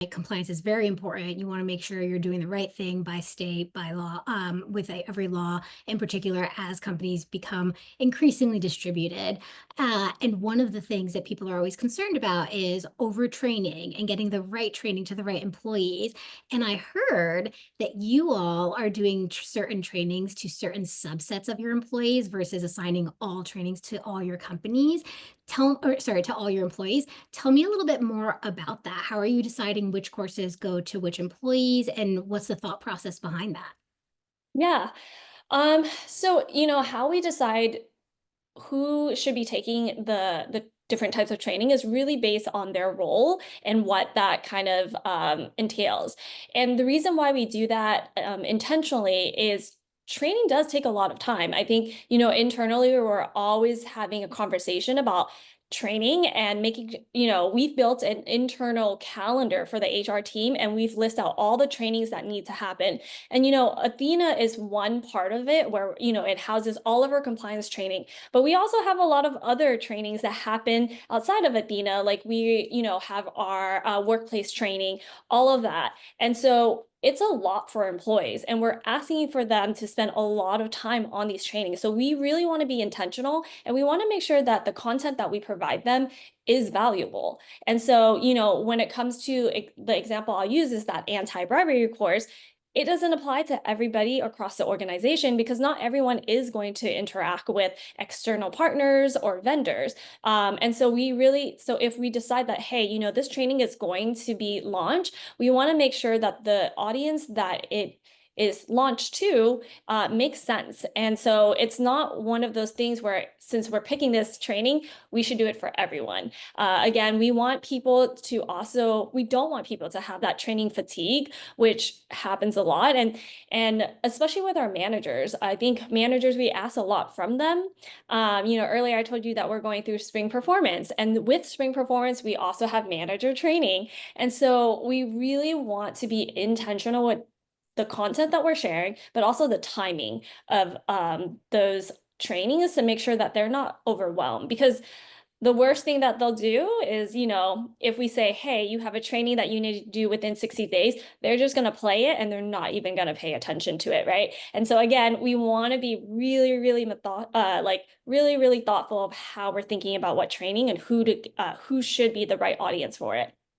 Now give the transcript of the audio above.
Compliance is very important. You want to make sure you're doing the right thing by state, by law, with every law, in particular, as companies become increasingly distributed. And one of the things that people are always concerned about is overtraining and getting the right training to the right employees. And I heard that you all are doing certain trainings to certain subsets of your employees versus assigning all trainings to all your companies. To all your employees. Tell me a little bit more about that. How are you deciding which courses go to which employees, and what's the thought process behind that? Yeah. So how we decide who should be taking the different types of training is really based on their role and what that kind of entails. And the reason why we do that intentionally is training does take a lot of time. I think, internally we're always having a conversation about training and we've built an internal calendar for the HR team and we've listed out all the trainings that need to happen. And Athena is one part of it where it houses all of our compliance training, but we also have a lot of other trainings that happen outside of Athena, like we have our workplace training, all of that. And so it's a lot for employees, and we're asking for them to spend a lot of time on these trainings. So we really want to be intentional, and we want to make sure that the content that we provide them is valuable. And so, when it comes to the example I'll use is that anti-bribery course. It doesn't apply to everybody across the organization because not everyone is going to interact with external partners or vendors. And so so if we decide that, hey, this training is going to be launched, we want to make sure that the audience that it is launched to makes sense. And so it's not one of those things where, since we're picking this training, we should do it for everyone. Again, we don't want people to have that training fatigue, which happens a lot. And especially with our managers, I think managers, we ask a lot from them. Earlier I told you that we're going through spring performance, and with spring performance, we also have manager training. And so we really want to be intentional with the content that we're sharing, but also the timing of those trainings to make sure that they're not overwhelmed. Because the worst thing that they'll do is, if we say, hey, you have a training that you need to do within 60 days, they're just going to play it and they're not even going to pay attention to it, right? And so again, we want to be really, really really, really thoughtful of how we're thinking about what training and who should be the right audience for it.